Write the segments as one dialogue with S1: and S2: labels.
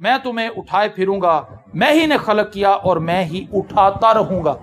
S1: میں تمہیں اٹھائے پھروں گا، میں ہی نے خلق کیا اور میں ہی اٹھاتا رہوں گا۔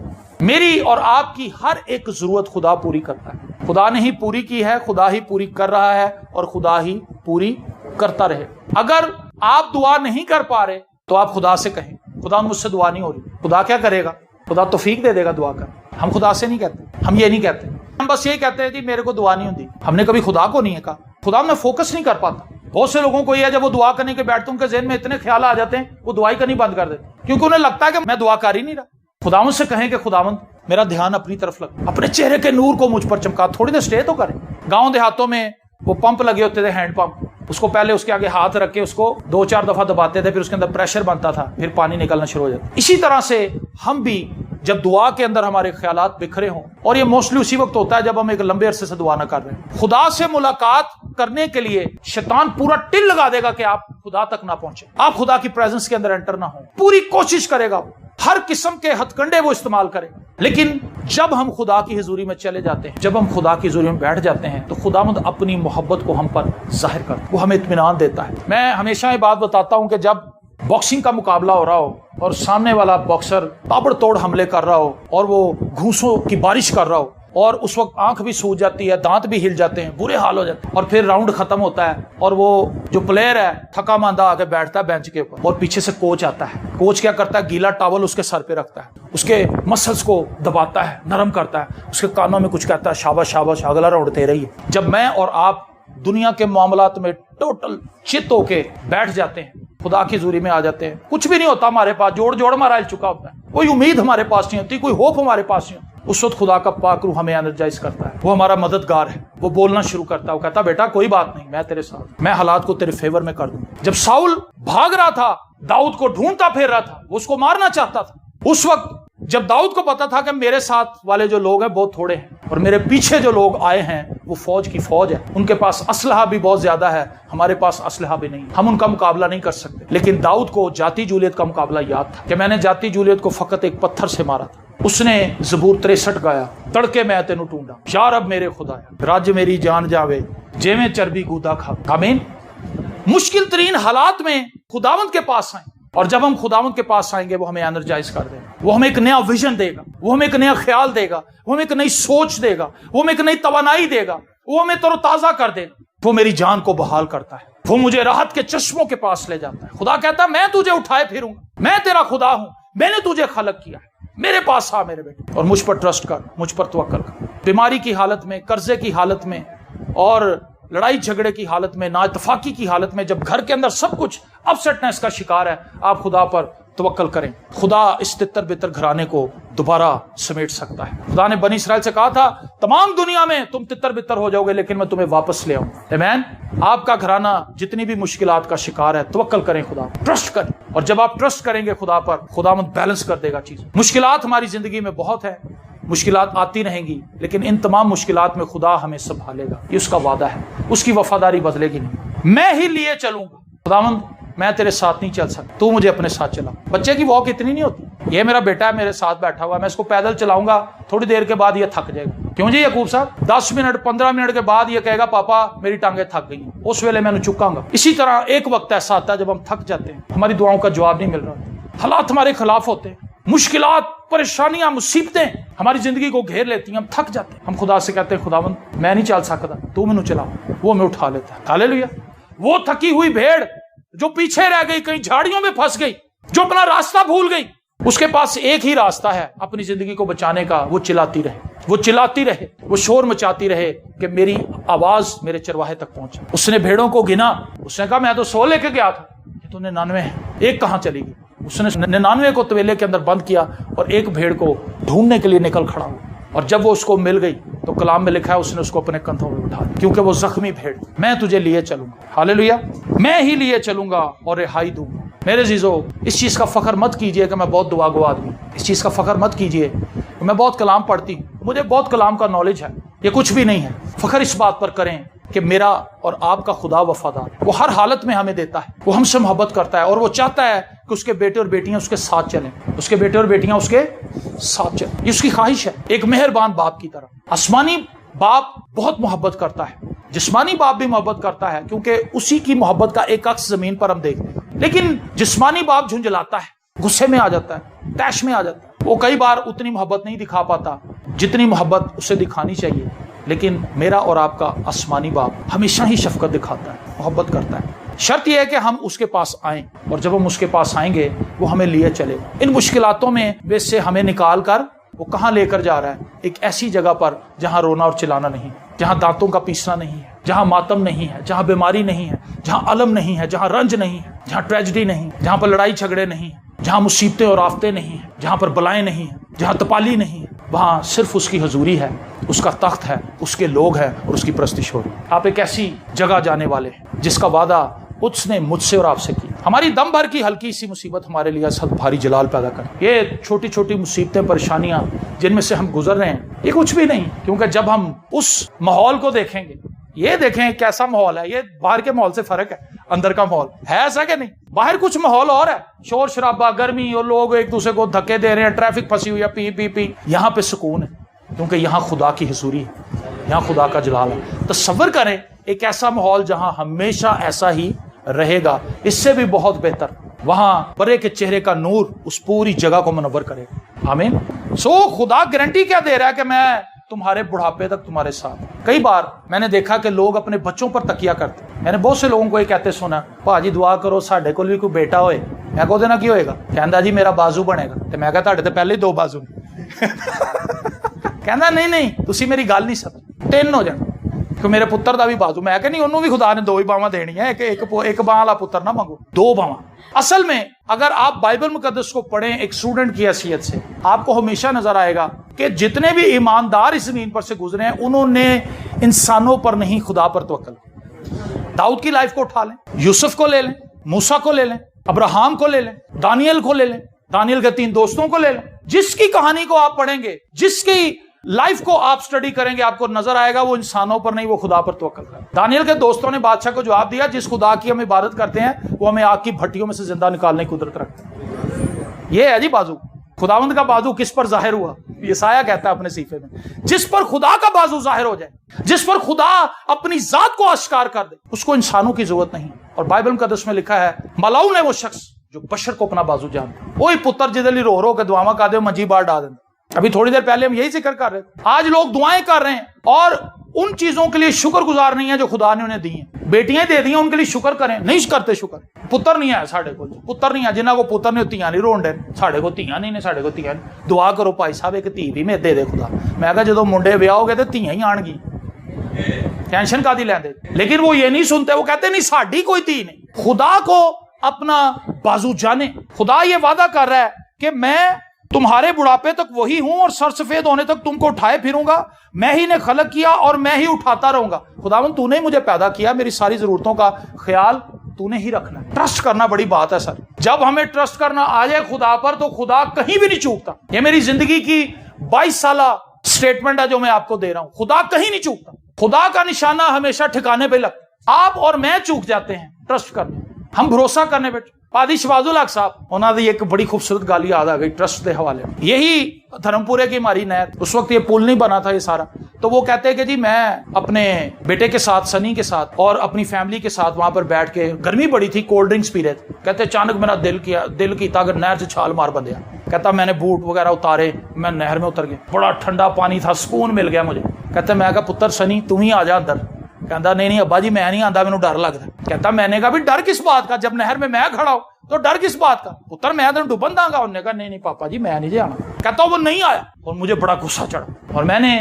S1: میری اور آپ کی ہر ایک ضرورت خدا پوری کرتا ہے۔ خدا نے ہی پوری کی ہے، خدا ہی پوری کر رہا ہے اور خدا ہی پوری کرتا رہے۔ اگر آپ دعا نہیں کر پا رہے تو آپ خدا سے کہیں خدا مجھ سے دعا نہیں ہو رہی۔ خدا کیا کرے گا؟ خدا توفیق دے دے گا دعا کر۔ ہم خدا سے نہیں کہتے، ہم یہ نہیں کہتے، ہم بس یہ کہتے ہیں کہ میرے کو دعا نہیں ہوتی۔ ہم نے کبھی خدا کو نہیں کہا، خدا میں فوکس نہیں کر پاتا۔ بہت سے لوگوں کو یہ ہے جب وہ دعا کرنے کے بیٹھتے ہیں ان کے ذہن میں اتنے خیال آ جاتے ہیں وہ دعائی کرنی بند کر دیتے کیونکہ انہیں لگتا ہے کہ میں دعا کر ہی نہیں رہا۔ خداوند سے کہیں کہ خداوند میرا دھیان اپنی طرف لگ، اپنے چہرے کے نور کو مجھ پر چمکا، تھوڑی دیر اسٹے تو کریں۔ گاؤں دیہاتوں میں وہ پمپ لگے ہوتے تھے، ہینڈ پمپ، اس کو پہلے اس کے آگے ہاتھ رکھ کے اس کو 2-4 دفعہ دباتے تھے، پھر اس کے اندر پریشر بنتا تھا، پھر پانی نکلنا شروع ہو جاتا۔ اسی طرح سے ہم بھی جب دعا کے اندر ہمارے خیالات بکھرے ہوں، اور یہ موسٹلی اسی وقت ہوتا ہے جب ہم ایک لمبے عرصے سے دعا نہ کر رہے ہیں، خدا سے ملاقات کرنے کے لیے شیطان پورا ٹل لگا دے گا کہ آپ خدا تک نہ پہنچے، آپ خدا کی پریزنس کے اندر انٹر نہ ہوں، پوری کوشش کرے گا، ہر قسم کے ہتھ کنڈے وہ استعمال کرے۔ لیکن جب ہم خدا کی حضوری میں چلے جاتے ہیں، جب ہم خدا کی حضوری میں بیٹھ جاتے ہیں تو خداوند اپنی محبت کو ہم پر ظاہر کرتا ہے، وہ ہمیں اطمینان دیتا ہے۔ میں ہمیشہ یہ بات بتاتا ہوں کہ جب باکسنگ کا مقابلہ ہو رہا ہو اور سامنے والا باکسر تابڑ توڑ حملے کر رہا ہو اور وہ گھوسوں کی بارش کر رہا ہو اور اس وقت آنکھ بھی سوج جاتی ہے، دانت بھی ہل جاتے ہیں، برے حال ہو جاتے ہیں، اور پھر راؤنڈ ختم ہوتا ہے اور وہ جو پلیئر ہے تھکا ماندہ آ کے بیٹھتا ہے بینچ کے اوپر اور پیچھے سے کوچ آتا ہے۔ کوچ کیا کرتا ہے؟ گیلا ٹاول اس کے سر پہ رکھتا ہے، اس کے مسلز کو دباتا ہے، نرم کرتا ہے، اس کے کانوں میں کچھ کہتا ہے، شاباش شاباش، اگلا راؤنڈ تیرا ہی ہے۔ جب میں اور آپ دنیا کے معاملات میں ٹوٹل چت ہو کے بیٹھ جاتے ہیں، خدا کی حضوری میں آ جاتے ہیں، کچھ بھی نہیں ہوتا ہمارے پاس، جوڑ ہمارا ہل چکا ہوتا ہے، کوئی امید ہمارے پاس نہیں ہوتی، کوئی ہوپ ہمارے پاس نہیں ہوتی، اس وقت خدا کا پاک روح ہمیں انرجائز کرتا ہے، وہ ہمارا مددگار ہے، وہ بولنا شروع کرتا ہے، وہ کہتا بیٹا کوئی بات نہیں، میں تیرے ساتھ، میں حالات کو تیرے فیور میں کر دوں۔ جب ساؤل بھاگ رہا تھا، داؤد کو ڈھونڈتا پھر رہا تھا، وہ اس کو مارنا چاہتا تھا، اس وقت جب داؤد کو پتا تھا کہ میرے ساتھ والے جو لوگ ہیں بہت تھوڑے ہیں اور میرے پیچھے جو لوگ آئے ہیں وہ فوج کی فوج ہے، ان کے پاس اسلحہ بھی بہت زیادہ ہے، ہمارے پاس اسلحہ بھی نہیں، ہم ان کا مقابلہ نہیں کر سکتے۔ لیکن داؤد کو جاتی جولیت کا مقابلہ یاد تھا کہ میں نے جاتی جولیت کو فقط ایک پتھر سے مارا تھا۔ اس نے زبور 63 گایا، تڑکے میں تینوں ٹونڈا، یا رب میرے خدایا، راج میری جان جاوے، جے میں چربی گودا کھا۔ آمین۔ مشکل ترین حالات میں خداوند کے پاس آئیں، اور جب ہم خداوند کے پاس آئیں گے وہ ہمیں انرجائز کر دے گا، وہ ہمیں ایک نیا ویژن دے گا، وہ ہمیں ایک نیا خیال دے گا، وہ ہمیں ایک نئی سوچ دے گا، وہ ہمیں ایک نئی توانائی دے گا، وہ ہمیں تر و تازہ کر دے گا، وہ میری جان کو بحال کرتا ہے، وہ مجھے راحت کے چشموں کے پاس لے جاتا ہے۔ خدا کہتا ہے میں تجھے اٹھائے پھروں گا، میں تیرا خدا ہوں، میں نے تجھے خلق کیا ہے، میرے پاس آ میرے بیٹے اور مجھ پر ٹرسٹ کر، مجھ پر توکل کر۔ بیماری کی حالت میں، قرضے کی حالت میں اور لڑائی جھگڑے کی حالت میں، نااتفاقی کی حالت میں، جب گھر کے اندر سب کچھ اپسیٹنس کا شکار ہے، آپ خدا پر توکل کریں، خدا اس تتر بتر گھرانے کو دوبارہ سمیٹ سکتا ہے۔ خدا نے بنی اسرائیل سے کہا تھا تمام دنیا میں تم تتر بتر ہو جاؤ گے لیکن میں تمہیں واپس لے آؤں گا۔ آمین۔ آپ کا گھرانہ جتنی بھی مشکلات کا شکار ہے، توکل کریں خدا، ٹرسٹ کریں، اور جب آپ ٹرسٹ کریں گے خدا پر، خداوند بیلنس کر دے گا چیز۔ مشکلات ہماری زندگی میں بہت ہے، مشکلات آتی رہیں گی، لیکن ان تمام مشکلات میں خدا ہمیں سنبھالے گا، یہ اس کا وعدہ ہے، اس کی وفاداری بدلے گی نہیں۔ میں ہی لیے چلوں گا، خداوند میں تیرے ساتھ نہیں چل سکتا، تو مجھے اپنے ساتھ چلا۔ بچے کی واک اتنی نہیں ہوتی، یہ میرا بیٹا ہے میرے ساتھ بیٹھا ہوا ہے، میں اس کو پیدل چلاؤں گا، تھوڑی دیر کے بعد یہ تھک جائے گا۔ کیوں جی یعقوب صاحب؟ 10 منٹ 15 منٹ کے بعد یہ کہے گا پاپا میری ٹانگیں تھک گئی ہیں، اس ویلے میں نے چکاں گا۔ اسی طرح ایک وقت ایسا آتا ہے جب ہم تھک جاتے ہیں، ہماری دعاؤں کا جواب نہیں مل رہا، حالات ہمارے خلاف ہوتے ہیں، مشکلات، پریشانیاں، مصیبتیں ہماری زندگی کو گھیر لیتی ہیں، ہم تھک جاتے ہیں، ہم خدا سے کہتے ہیں خداوند میں نہیں چل سکتا، تو مینوں چلا، وہ ہمیں اٹھا لیتا ہے۔ ہاللیلویا۔ وہ تھکی ہوئی بھیڑ جو پیچھے رہ گئی، کہیں جھاڑیوں میں پھنس گئی، جو اپنا راستہ بھول گئی، اس کے پاس ایک ہی راستہ ہے اپنی زندگی کو بچانے کا، وہ چلاتی رہے، وہ چلاتی رہے، وہ شور مچاتی رہے کہ میری آواز میرے چرواہے تک پہنچے۔ اس نے بھیڑوں کو گنا، اس نے کہا میں تو 100 لے کے گیا تھا، یہ تو 99 ہے، ایک کہاں چلی گئی؟ اس نے 99 کو طویلے کے اندر بند کیا اور ایک بھیڑ کو ڈھونڈنے کے لیے نکل کھڑا ہوا، اور جب وہ اس کو مل گئی تو کلام میں لکھا ہے اس نے اس کو اپنے کندھوں میں اٹھا لیا، کیونکہ وہ زخمی بھیڑ۔ میں تجھے لیے چلوں گا، ہاللیلویا، میں ہی لیے چلوں گا اور رہائی دوں گا۔ میرے عزیزو، اس چیز کا فخر مت کیجئے کہ میں بہت دعا گو آدمی، اس چیز کا فخر مت کیجئے کہ میں بہت کلام پڑھتی ہوں، مجھے بہت کلام کا نالج ہے، یہ کچھ بھی نہیں ہے۔ فخر اس بات پر کریں کہ میرا اور آپ کا خدا وفادار ہے، وہ ہر حالت میں ہمیں دیتا ہے، وہ ہم سے محبت کرتا ہے، اور وہ چاہتا ہے کہ اس کے بیٹے اور بیٹیاں اس کے ساتھ چلیں، اس کے بیٹے اور بیٹیاں اس کے ساتھ چلیں، یہ اس کی خواہش ہے، ایک مہربان باپ کی طرح۔ آسمانی باپ بہت محبت کرتا ہے، جسمانی باپ بھی محبت کرتا ہے، کیونکہ اسی کی محبت کا ایک عکس زمین پر ہم دیکھتے ہیں۔ لیکن جسمانی باپ جھنجھلاتا ہے، غصے میں آ جاتا ہے، طیش میں آ جاتا ہے، وہ کئی بار اتنی محبت نہیں دکھا پاتا جتنی محبت اسے دکھانی چاہیے، لیکن میرا اور آپ کا آسمانی باپ ہمیشہ ہی شفقت دکھاتا ہے، محبت کرتا ہے۔ شرط یہ ہے کہ ہم اس کے پاس آئیں، اور جب ہم اس کے پاس آئیں گے وہ ہمیں لیے چلے ان مشکلاتوں میں سے ہمیں نکال کر وہ کہاں لے کر جا رہا ہے؟ ایک ایسی جگہ پر جہاں رونا اور چلانا نہیں، جہاں دانتوں کا پیسنا نہیں ہے، جہاں ماتم نہیں ہے، جہاں بیماری نہیں ہے، جہاں الم نہیں ہے، جہاں رنج نہیں ہے، جہاں ٹریجڈی نہیں، جہاں پر لڑائی جھگڑے نہیں، جہاں مصیبتیں اور آفتیں نہیں ہیں، جہاں پر بلائیں نہیں ہیں، جہاں تپالی نہیں ہے، وہاں صرف اس کی حضوری ہے، اس کا تخت ہے، اس کے لوگ ہیں اور اس کی پرستش ہو رہی ہے۔ آپ ایک ایسی جگہ جانے والے ہیں جس کا وعدہ اس نے مجھ سے اور آپ سے کی۔ ہماری دم بھر کی ہلکی سی مصیبت ہمارے لیے سخت بھاری جلال پیدا کرے۔ یہ چھوٹی چھوٹی مصیبتیں، پریشانیاں جن میں سے ہم گزر رہے ہیں، یہ کچھ بھی نہیں، کیونکہ جب ہم اس ماحول کو دیکھیں گے، یہ دیکھیں کیسا ماحول ہے، یہ باہر کے ماحول سے فرق ہے، اندر کا ماحول ہے ایسا کہ نہیں؟ باہر کچھ ماحول اور ہے، شور شرابہ، گرمی، اور لوگ ایک دوسرے کو دھکے دے رہے ہیں، ٹریفک پھنسی ہوئی ہے، پی پی پی۔ یہاں پہ سکون ہے کیونکہ یہاں خدا کی حضوری ہے، یہاں خدا کا جلال ہے۔ تصور کریں ایک ایسا ماحول جہاں ہمیشہ ایسا ہی رہے گا، اس سے بھی بہت بہتر، وہاں برے کے چہرے کا نور اس پوری جگہ کو منور کرے گا۔ آمین۔ خدا گارنٹی کیا دے رہا ہے کہ میں تمہارے بڑھاپے تک تمہارے ساتھ۔ کئی بار میں نے دیکھا کہ لوگ اپنے بچوں پر تکیہ کرتے، میں نے بہت سے لوگوں کو یہ کہتے سنا، بھاجی دعا کرو ساڈے کول بھی کوئی بیٹا ہوئے۔ میں کہو دینا کی ہوئے گا؟ کہندا جی میرا بازو بنے گا۔ تو میں کہا تہاڈے تے پہلے ہی 2 بازو نے۔ کہندا نہیں تسی میری گل نہیں سمجھ، 3 ہو جان کہ میرے پتر دا بھی بازو۔ میں کہ نہیں، انہوں بھی خدا نے 2 ہی باواں دینی ہے، ایک باں والا پتر نہ مانگو، 2 باواں۔ اصل میں اگر آپ بائبل مقدس کو پڑھیں ایک اسٹوڈنٹ کی حیثیت سے، آپ کو ہمیشہ نظر آئے گا کہ جتنے بھی ایماندار اس زمین پر سے گزرے ہیں، انہوں نے انسانوں پر نہیں خدا پر توکل۔ داؤد کی لائف کو اٹھا لیں، یوسف کو لے لیں، موسیٰ کو لے لیں، ابراہم کو لے لیں، دانیل کو لے لیں، دانیل کے 3 دوستوں کو لے لیں۔ جس کی کہانی کو آپ پڑھیں گے، جس کی لائف کو آپ سٹڈی کریں گے، آپ کو نظر آئے گا وہ انسانوں پر نہیں، وہ خدا پر توکل کرتا ہے۔ دانیل کے دوستوں نے بادشاہ کو جواب دیا، جس خدا کی ہم عبادت کرتے ہیں وہ ہمیں آگ کی بھٹیوں میں سے زندہ نکالنے کی قدرت رکھتا ہے۔ یہ ہے جی بازو۔ خداوند کا بازو کس پر ظاہر ہوا؟ یسایہ کہتا ہے اپنے صحیفے میں، جس پر خدا کا بازو ظاہر ہو جائے، جس پر خدا اپنی ذات کو آشکار کر دے، اس کو انسانوں کی ضرورت نہیں۔ اور بائبل مقدس میں لکھا ہے، ملاؤن ہے وہ شخص جو بشر کو اپنا بازو جانتا ہے۔ وہی پتر جدلی رو رو کے دعاواں کر دے منجی بار ڈال دیں۔ ابھی تھوڑی دیر پہلے ہم یہی ذکر کر رہے تھے، آج لوگ دعائیں کر رہے ہیں اور ان چیزوں کے لیے شکر گزار نہیں ہے جو خدا نے انہیں دی ہیں۔ بیٹیاں دے دی ہیں، ان کے لیے شکر کریں، نہیں کرتے شکر۔ پتر نہیں ہے ساڈے کو، پتر نہیں ہے، جنہاں کو پتر نے تیاں نہیں رون ڈے، ساڈے کو تیاں نہیں نے، ساڈے کو تیاں نہیں۔ دعا کرو بھائی صاحب ایک تھی بھی میں دے دے خدا۔ میں کہا جدو منڈے بیاہ ہو گئے تو تیاں ہی آن گی، ٹینشن کا دی لیندے۔ لیکن وہ یہ نہیں سنتے، وہ کہتے نہیں ساڈی کوئی تھی نہیں۔ خدا کو اپنا بازو جانے۔ خدا یہ وعدہ کر رہا ہے کہ میں تمہارے بڑھاپے تک وہی ہوں اور سر سفید ہونے تک تم کو اٹھائے پھروں گا، میں ہی نے خلق کیا اور میں ہی اٹھاتا رہوں گا۔ خداوند تو نے مجھے پیدا کیا، میری ساری ضرورتوں کا خیال تو نے ہی رکھنا ہے۔ ٹرسٹ کرنا بڑی بات ہے سر۔ جب ہمیں ٹرسٹ کرنا آ جائے خدا پر تو خدا کہیں بھی نہیں چوکتا۔ یہ میری زندگی کی 22 سالہ سٹیٹمنٹ ہے جو میں آپ کو دے رہا ہوں، خدا کہیں نہیں چوکتا۔ خدا کا نشانہ ہمیشہ ٹھکانے پہ لگتا۔ آپ اور میں چوک جاتے ہیں ٹرسٹ کرنے، ہم بھروسہ کرنے پہ۔ پادری شہباز الحق صاحب انہوں نے ایک بڑی خوبصورت گال یاد آ گئی ٹرسٹ دے حوالے۔ یہی دھرم پورے کی ہماری نہر، اس وقت یہ پل نہیں بنا تھا یہ سارا، تو وہ کہتے ہیں کہ جی میں اپنے بیٹے کے ساتھ، سنی کے ساتھ اور اپنی فیملی کے ساتھ وہاں پر بیٹھ کے، گرمی بڑی تھی، کولڈ ڈرنکس پی رہے تھے، کہتے اچانک میرا دل کیتا اگر نہر سے چھال مار بندیا۔ کہتا میں نے بوٹ وغیرہ اتارے، میں نہر میں اتر گیا، بڑا ٹھنڈا پانی تھا، سکون مل گیا مجھے۔ کہتے میں کہا پتر سنی تم ہی آ جا اندر۔ کہتا نہیں ابا جی میں نہیں آتا، مینوں ڈر لگتا۔ کہتا میں نے کہا بھی ڈر کس بات کا، جب نہر میں کھڑا ہوں تو ڈر کس بات کا؟ پتر میں تینوں ڈوبن داں گا۔ انہوں نے کہا نہیں پاپا جی میں نہیں جانا۔ کہتا وہ نہیں آیا اور مجھے بڑا غصہ چڑھا، اور میں نے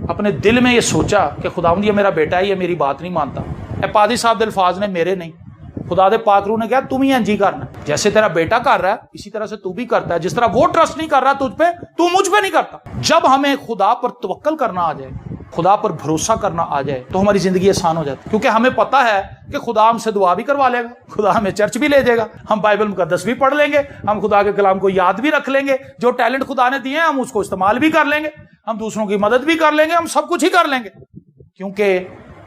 S1: اپنے دل میں یہ سوچا کہ خداوند یہ میرا بیٹا ہے، یہ میری بات نہیں مانتا۔ اے پادری صاحب دے الفاظ نے میرے نہیں، خدا دے پاک روح نے کہا تم ہی انجی کرنا، جیسے تیرا بیٹا کر رہا ہے اسی طرح سے تو بھی کرتا ہے، جس طرح وہ ٹرسٹ نہیں کر رہا تجھ پہ، تو مجھ پہ نہیں کرتا۔ جب ہمیں خدا پر توکل کرنا آ جائے، خدا پر بھروسہ کرنا آ جائے تو ہماری زندگی آسان ہو جاتی، کیونکہ ہمیں پتا ہے کہ خدا ہم سے دعا بھی کروا لے گا، خدا ہمیں چرچ بھی لے جائے گا، ہم بائبل مقدس بھی پڑھ لیں گے، ہم خدا کے کلام کو یاد بھی رکھ لیں گے، جو ٹیلنٹ خدا نے دیے ہیں ہم اس کو استعمال بھی کر لیں گے، ہم دوسروں کی مدد بھی کر لیں گے، ہم سب کچھ ہی کر لیں گے، کیونکہ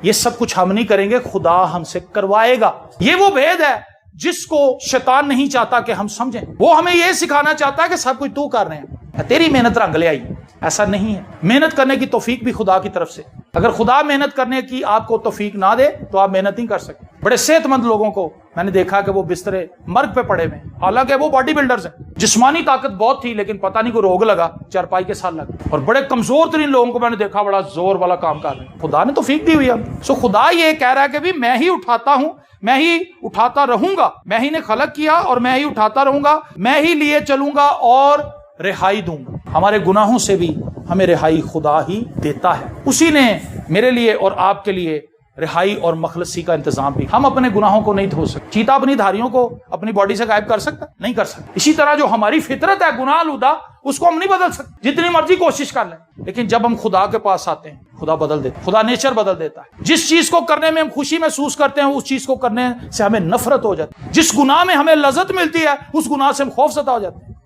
S1: یہ سب کچھ ہم نہیں کریں گے، خدا ہم سے کروائے گا۔ یہ وہ بھید ہے جس کو شیطان نہیں چاہتا کہ ہم سمجھیں۔ وہ ہمیں یہ سکھانا چاہتا ہے کہ سب کچھ تو کر رہے ہیں، تیری محنت رنگ لے آئی۔ ایسا نہیں ہے، محنت کرنے کی توفیق بھی خدا کی طرف سے۔ اگر خدا محنت کرنے کی آپ کو توفیق نہ دے تو آپ محنت نہیں کر سکتے۔ بڑے صحت مند لوگوں کو میں نے دیکھا کہ وہ بسترے مرگ پہ پڑے ہوئے، حالانکہ وہ باڈی بلڈرز ہیں، جسمانی طاقت بہت تھی لیکن پتہ نہیں کوئی روگ لگا، چارپائی کے ساتھ لگا، اور بڑے کمزور ترین لوگوں کو میں نے دیکھا بڑا زور والا کام کر رہے ہیں۔ خدا نے تو فیک دی ہوئی ہے۔ سو خدا یہ کہہ رہا ہے کہ بھی میں ہی اٹھاتا ہوں، میں ہی اٹھاتا رہوں گا، میں ہی نے خلق کیا اور میں ہی اٹھاتا رہوں گا، میں ہی لیے چلوں گا اور رہائی دوں گا۔ ہمارے گناہوں سے بھی ہمیں رہائی خدا ہی دیتا ہے، اسی نے میرے لیے اور آپ کے لیے رہائی اور مخلصی کا انتظام بھی۔ ہم اپنے گناہوں کو نہیں دھو سکتے۔ چیتا اپنی دھاریوں کو اپنی باڈی سے غائب کر سکتا؟ نہیں کر سکتا۔ اسی طرح جو ہماری فطرت ہے گناہ آلودہ، اس کو ہم نہیں بدل سکتے جتنی مرضی کوشش کر لیں، لیکن جب ہم خدا کے پاس آتے ہیں خدا بدل دیتا ہے، خدا نیچر بدل دیتا ہے۔ جس چیز کو کرنے میں ہم خوشی محسوس کرتے ہیں اس چیز کو کرنے سے ہمیں نفرت ہو جاتی ہے، جس گناہ میں ہمیں لذت ملتی ہے اس گناہ سے ہم خوف زدہ ہو جاتے ہیں،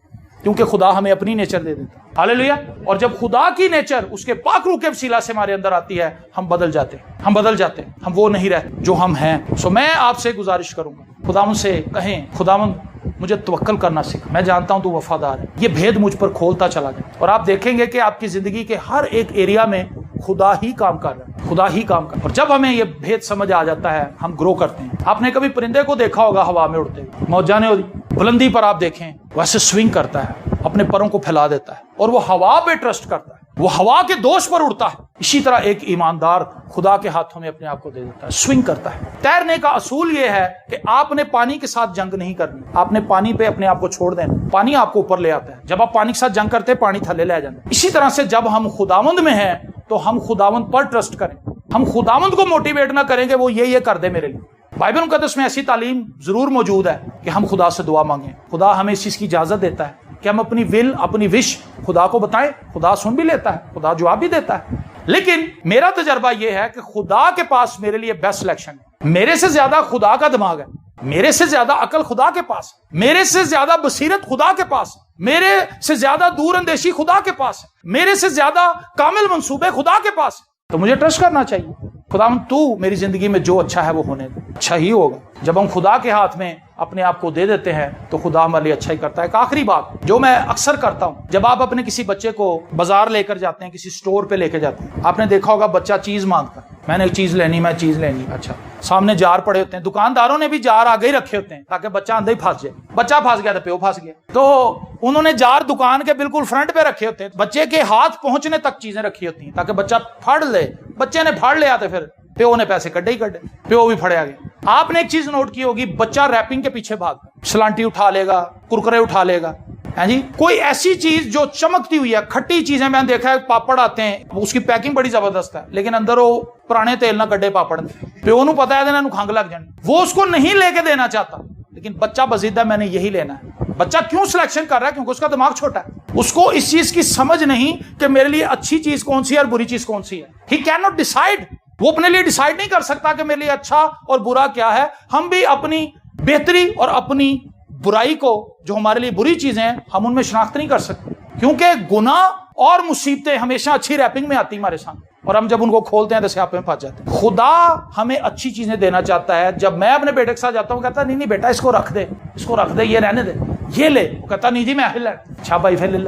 S1: کیونکہ خدا ہمیں اپنی نیچر دے دیتا ہے۔ ہاللیلویہ۔ اور جب خدا کی نیچر اس کے پاک روح کے وسیلہ سے ہمارے اندر آتی ہے، ہم بدل جاتے ہیں، ہم بدل جاتے ہیں، ہم وہ نہیں رہتے جو ہم ہیں۔ سو میں آپ سے گزارش کروں گا، خداوند سے کہیں خداوند مجھے توکل کرنا سکھا، میں جانتا ہوں تو وفادار ہے، یہ بھید مجھ پر کھولتا چلا جائے، اور آپ دیکھیں گے کہ آپ کی زندگی کے ہر ایک ایریا میں خدا ہی کام کر رہا ہے، خدا ہی کام کر رہا ہے۔ اور جب ہمیں یہ بھید سمجھ آ جاتا ہے ہم گرو کرتے ہیں۔ آپ نے کبھی پرندے کو دیکھا ہوگا ہوا میں اڑتے ہوئے، موجانے بلندی پر آپ دیکھیں ویسے سوئنگ کرتا ہے، اپنے پروں کو پھیلا دیتا ہے اور وہ ہوا پہ ٹرسٹ کرتا ہے، وہ ہوا کے دوش پر اڑتا ہے۔ اسی طرح ایک ایماندار خدا کے ہاتھوں میں اپنے آپ کو دے دیتا ہے، سوئنگ کرتا ہے۔ تیرنے کا اصول یہ ہے کہ آپ نے پانی کے ساتھ جنگ نہیں کرنی، آپ نے پانی پہ اپنے آپ کو چھوڑ دینا، پانی آپ کو اوپر لے آتا ہے۔ جب آپ پانی کے ساتھ جنگ کرتے ہیں پانی تھلے لے جاتا ہے۔ اسی طرح سے جب ہم خداوند میں ہیں تو ہم خداوند پر ٹرسٹ کریں، ہم خداوند کو موٹیویٹ نہ کریں کہ وہ یہ کر دے میرے لیے۔ بائبل مقدس میں ایسی تعلیم ضرور موجود ہے کہ ہم خدا سے دعا مانگیں، خدا ہمیں اس چیز کی اجازت دیتا ہے کہ ہم اپنی ول اپنی وش خدا کو بتائیں، خدا سن بھی لیتا ہے، خدا جواب بھی دیتا ہے۔ لیکن میرا تجربہ یہ ہے کہ خدا کے پاس میرے لیے بیسٹ سلیکشن ہے، میرے سے زیادہ خدا کا دماغ ہے، میرے سے زیادہ عقل خدا کے پاس ہے، میرے سے زیادہ بصیرت خدا کے پاس ہے، میرے سے زیادہ دور اندیشی خدا کے پاس ہے، میرے سے زیادہ کامل منصوبے خدا کے پاس ہے۔ تو مجھے ٹرسٹ کرنا چاہیے، خداوند تو میری زندگی میں جو اچھا ہے وہ ہونے دے، اچھا ہی ہوگا۔ جب ہم خدا کے ہاتھ میں اپنے آپ کو دے دیتے ہیں تو خدا ہمارے لیے اچھا ہی کرتا ہے۔ ایک آخری بات جو میں اکثر کرتا ہوں، جب آپ اپنے کسی بچے کو بازار لے کر جاتے ہیں، کسی سٹور پہ لے کے جاتے ہیں، آپ نے دیکھا ہوگا بچہ چیز مانگتا ہے، میں نے چیز لینی، میں چیز لینی، اچھا سامنے جار پڑے ہوتے ہیں، دکانداروں نے بھی جار آگے ہی رکھے ہوتے ہیں تاکہ بچہ اندر ہی پھنس جائے، بچہ پھنس گیا تو پیو پھنس گیا، تو انہوں نے جار دکان کے بالکل فرنٹ پہ رکھے ہوتے ہیں، بچے کے ہاتھ پہنچنے تک چیزیں رکھی ہوتی ہیں تاکہ بچہ پھڑ لے، بچے نے پھڑ لیا تو پھر پیو نے پیسے کڈے ہی کڈے، پیو بھی پھڑیا گیا۔ آپ نے ایک چیز نوٹ کی ہوگی، بچہ ریپنگ کے پیچھے بھاگ سلانٹی اٹھا لے گا، کرکرے اٹھا لے گا، ہاں جی کوئی ایسی چیز جو چمکتی ہوئی ہے، کھٹی چیزیں میں نے دیکھا ہے، پاپڑ آتے ہیں اس کی پیکنگ بڑی زبردست ہے لیکن اندر وہ پرانے تیل نہ کڈے پاپڑ، پیو نو پتا ہے انہوں کھنگ لگ جانی، وہ اس کو نہیں لے کے دینا چاہتا، لیکن بچہ بزیدہ میں نے یہی لینا ہے۔ بچہ کیوں سلیکشن کر رہا ہے؟ کیونکہ اس کا دماغ چھوٹا ہے، اس کو اس چیز کی سمجھ نہیں کہ میرے لیے اچھی چیز کون سی ہے اور بری چیز کون سی ہے۔ ہی کین ناٹ ڈیسائیڈ، وہ اپنے لیے ڈیسائیڈ نہیں کر سکتا کہ میرے لیے اچھا اور برا کیا ہے۔ ہم بھی اپنی بہتری اور اپنی برائی کو، جو ہمارے لیے بری چیزیں ہیں، ہم ان میں شناخت نہیں کر سکتے، کیونکہ گناہ اور مصیبتیں ہمیشہ اچھی ریپنگ میں آتی ہمارے سامنے، اور ہم جب ان کو کھولتے ہیں تو سیاپے میں پھنس جاتے ہیں۔ خدا ہمیں اچھی چیزیں دینا چاہتا ہے۔ جب میں اپنے بیٹے کے ساتھ جاتا ہوں کہتا نہیں نہیں بیٹا اس کو رکھ دے، اس کو رکھ دے، یہ رہنے دے، یہ لے، وہ کہتا نہیں جی میں لے، اچھا بھائی پھر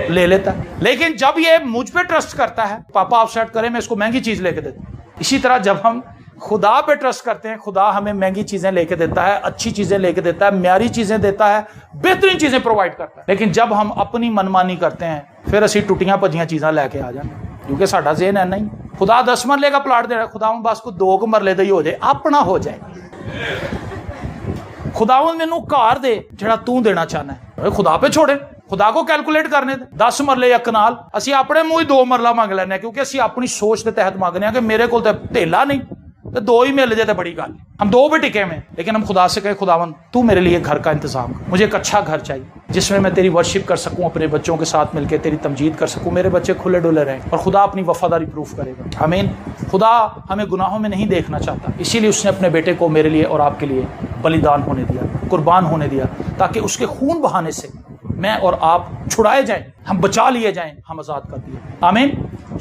S1: لے لیتا ہے۔ لیکن جب یہ مجھ پہ ٹرسٹ کرتا ہے، پاپا آپ سیٹ کریں میں اس کو مہنگی چیز لے کے دیتا ہوں۔ اسی طرح جب ہم خدا پہ ٹرسٹ کرتے ہیں، خدا ہمیں مہنگی چیزیں لے کے دیتا ہے، اچھی چیزیں لے کے دیتا ہے، معیاری چیزیں دیتا ہے، بہترین چیزیں پرووائڈ کرتا ہے۔ لیکن جب ہم اپنی منمانی کرتے ہیں پھر اسی ٹوٹیاں پجیاں چیزاں لے کے آ جانا، کیونکہ ساڈا ذہن ہے نہیں۔ خدا 10 مرلے کا پلاٹ دے رہا ہے، خداوند بس کو 2 مرلے دا ہی ہو جائے، اپنا ہو جائے۔ خداوند مینوں گھر دے جڑا تو دینا چاہنا ہے، خدا پہ چھوڑے، خدا کو کیلکولیٹ کرنے دے 10 مرلے یا کنال، اسی اپنے منہ ہی 2 مرلہ مانگ لینے، کیونکہ اسی اپنی سوچ کے تحت مانگنے ہیں کہ میرے کو ٹھیلا نہیں تو 2 ہی مل جائے تو بڑی گل، ہم 2 بھی ٹکے میں۔ لیکن ہم خدا سے کہیں خداوند تو میرے لیے گھر کا انتظام کر، مجھے ایک اچھا گھر چاہیے جس میں تیری ورشپ کر سکوں، اپنے بچوں کے ساتھ مل کے تیری تمجید کر سکوں، میرے بچے کھلے ڈولے رہیں، اور خدا اپنی وفاداری پروف کرے گا۔ آمین۔ خدا ہمیں گناہوں میں نہیں دیکھنا چاہتا، اسی لیے اس نے اپنے بیٹے کو میرے لیے اور آپ کے لیے بلیدان ہونے دیا، قربان ہونے دیا، تاکہ اس کے خون بہانے سے میں اور آپ چھڑائے جائیں، ہم بچا لیے جائیں، ہم آزاد کر دیے۔ آمین۔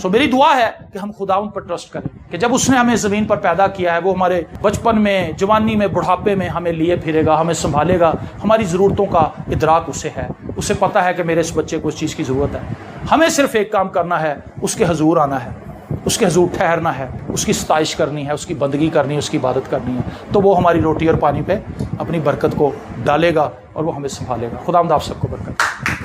S1: سو میری دعا ہے کہ ہم خداوند پر ٹرسٹ کریں کہ جب اس نے ہمیں زمین پر پیدا کیا ہے، وہ ہمارے بچپن میں، جوانی میں، بڑھاپے میں ہمیں لیے پھرے گا، ہمیں سنبھالے گا، ہماری ضرورتوں کا ادراک اسے ہے، اسے پتہ ہے کہ میرے اس بچے کو اس چیز کی ضرورت ہے۔ ہمیں صرف ایک کام کرنا ہے، اس کے حضور آنا ہے، اس کے حضور ٹھہرنا ہے، اس کی ستائش کرنی ہے، اس کی بندگی کرنی ہے، اس کی عبادت کرنی ہے، تو وہ ہماری روٹی اور پانی پہ اپنی برکت کو ڈالے گا اور وہ ہمیں سنبھالے گا۔ خداوند آپ سب کو برکت دے۔